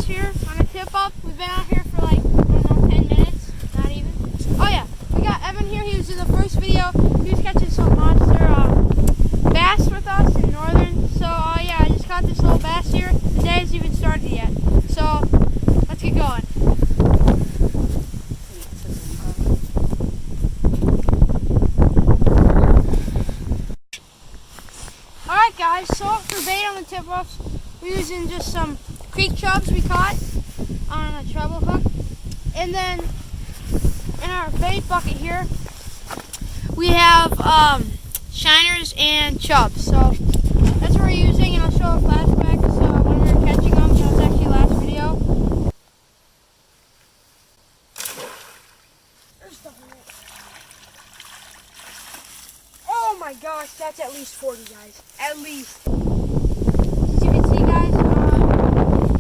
here on a tip up. We've been out here for like, I don't know, 10 minutes, not even. Oh yeah, we got Evan here. He was in the first video. He was catching some monster bass with us in Northern. So yeah, I just caught this little bass here. The day hasn't even started yet. So let's get going. Alright guys, so for bait on the tip-offs, we're using just some creek chubs we caught on a treble hook. And then in our bait bucket here, we have shiners and chubs. So that's what we're using, and I'll show a flashback when we were catching them. That was actually last video. Oh my gosh, that's at least 40, guys. At least. As you can see, guys,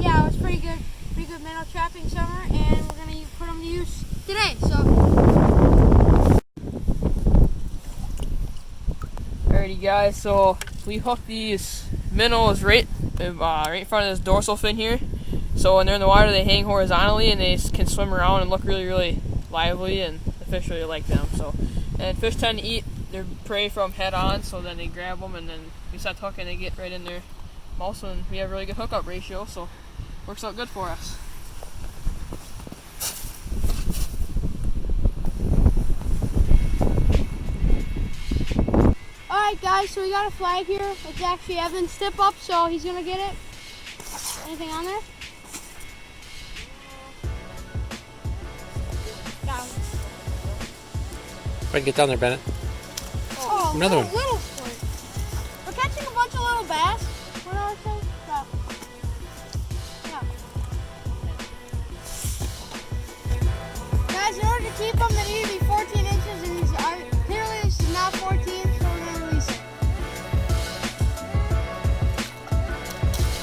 yeah, it was pretty good minnow trapping summer, and we're gonna put them to use today. So. Alrighty, guys. So we hooked these minnows right in front of this dorsal fin here. So when they're in the water, they hang horizontally and they can swim around and look really, really lively, and the fish really like them. So, and fish tend to eat their prey from head on, so then they grab them and then we set the hook and they get right in their mouth, and we have a really good hookup ratio, so works out good for us. Alright guys, so we got a flag here. It's actually Evan's tip up, so he's gonna get it. Anything on there? Down. Try to get down there, Bennett. Oh, another one. Little sport. We're catching a bunch of little bass. What are those? Yeah. Guys, in order to keep them, they need to be 14 inches, and these are, clearly this is not 14, so we're going to release it.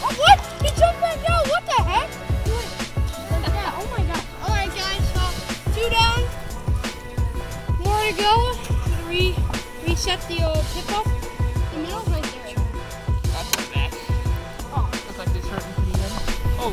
Oh, what? He jumped back down. What the heck? Yeah, oh my god. Alright, guys, so 2 down. More to go. Reset the old tip off. The middle's right there. That's the back. Oh. Looks like it's hurting pretty good. Oh.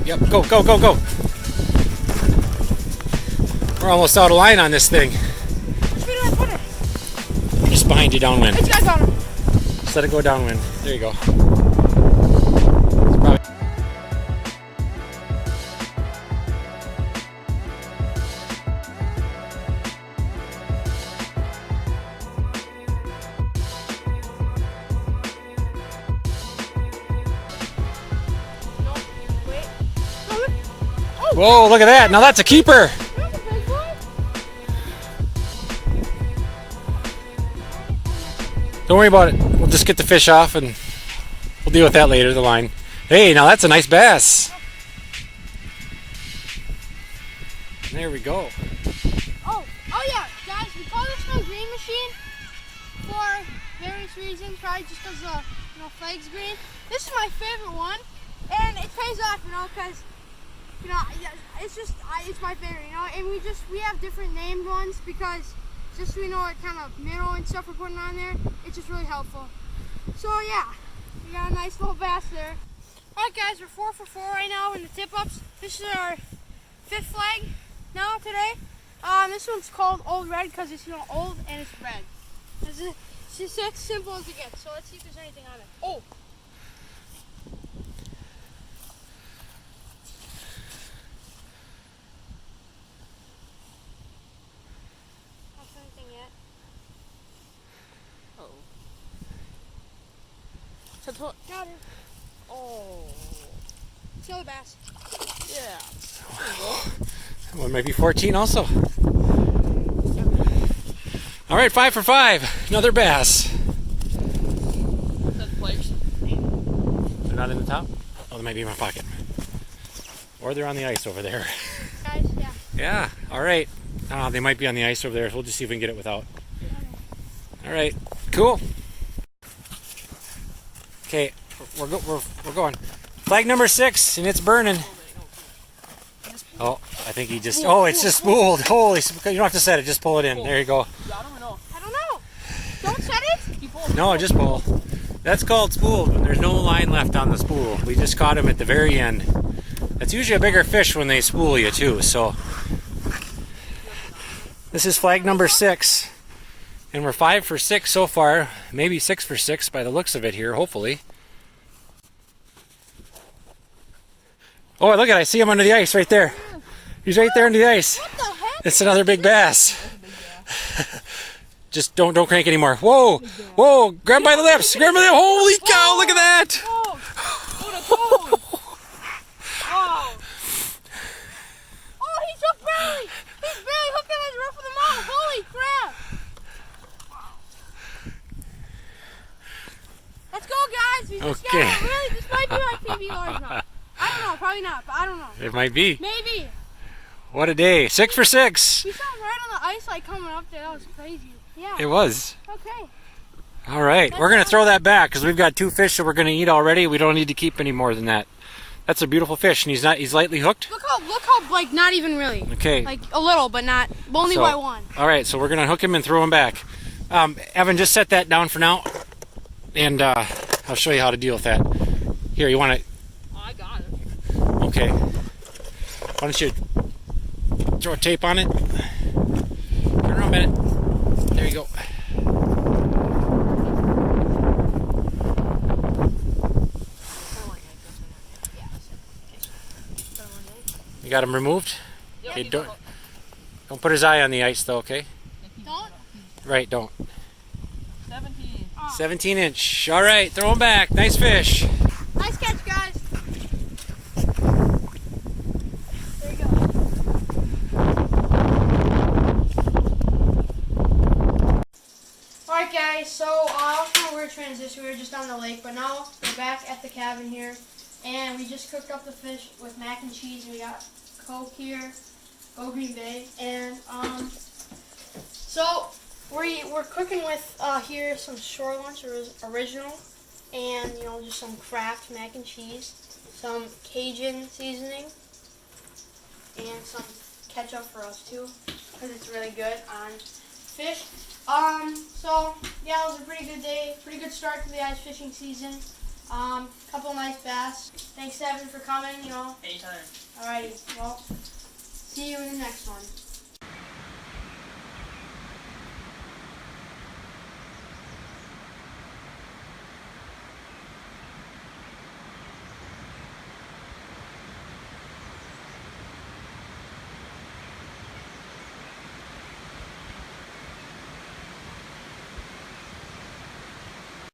Yep, go, go, go, go. We're almost out of line on this thing. Which way do I put it? Just behind you, downwind. It's got on him. Just let it go downwind. There you go. Whoa, look at that. Now that's a keeper. That's a big one. Don't worry about it. We'll just get the fish off and we'll deal with that later, the line. Hey, now that's a nice bass. There we go. Oh yeah, guys, we call this one green machine for various reasons, probably just because the flag's green. This is my favorite one, and it pays off, because it's my favorite, and we have different named ones because just so we know what kind of minnow and stuff we're putting on there, it's just really helpful. So yeah, we got a nice little bass there. Alright guys, we're 4 for 4 right now in the tip-ups. This is our 5th flag now today. This one's called Old Red because it's old and it's red. It's just as simple as it gets. So let's see if there's anything on it. Oh! Got it. Oh, Silver bass. yeah. That one might be 14 also. All right, 5 for 5. Another bass. That's players. They're not in the top? Oh, they might be in my pocket. Or they're on the ice over there. Guys, yeah. Yeah, all right. They might be on the ice over there. We'll just see if we can get it without. All right, cool. Okay, we're going. Flag number 6, and it's burning. Oh, I think he just. Oh, it's just spooled. Holy! You don't have to set it. Just pull it in. There you go. Got him or no? I don't know. Don't set it. Keep pulling. No, just pull. That's called spooled when there's no line left on the spool. We just caught him at the very end. That's usually a bigger fish when they spool you too. So this is flag number 6, and we're 5 for 6 so far. Maybe 6 for 6 by the looks of it here. Hopefully. Oh, look at it. I see him under the ice right there. He's right there under the ice. What the heck? It's another big bass. Just don't crank anymore. Whoa, whoa! Grab him by the lips. Grab him by the lips. Holy cow! Look at that. Oh, what a toad. Wow. Oh, he's hooked barely. He's barely hooked on his roof of the mouth. Holy crap. Let's go, guys. We just Okay. got really. This might be my PB large now. I don't know. Probably not, but I don't know. It might be. Maybe. What a day. 6 for 6. We saw him right on the ice, like coming up there. That was crazy. Yeah. It was. Okay. All right. We're going to throw that back because we've got 2 fish that we're going to eat already. We don't need to keep any more than that. That's a beautiful fish, and he's lightly hooked. Look how, like, not even really. Okay. Like, a little, but not, only by one. All right, so we're going to hook him and throw him back. Evan, just set that down for now, and I'll show you how to deal with that. Here, you want to... Oh, I got it. Okay. Why don't you throw a tape on it? Turn around, Bennett. There you go. You got him removed? Yep. Okay, don't put his eye on the ice though, okay? Don't? Right, don't. 17. 17 inch. All right, throw him back. Nice fish. Nice catch, guys. There you go. Alright, guys, so that was kind of a weird transition. We were just on the lake, but now we're back at the cabin here. And we just cooked up the fish with mac and cheese. We got Coke here, Go Green Bay. And, so we're cooking with here some Shore Lunch original, and just some Kraft mac and cheese, some Cajun seasoning, and some ketchup for us too, because it's really good on fish. So yeah, it was a pretty good day, pretty good start to the ice fishing season. Couple nice bass. Thanks, Evan, for coming. Anytime. Alrighty, well, see you in the next one.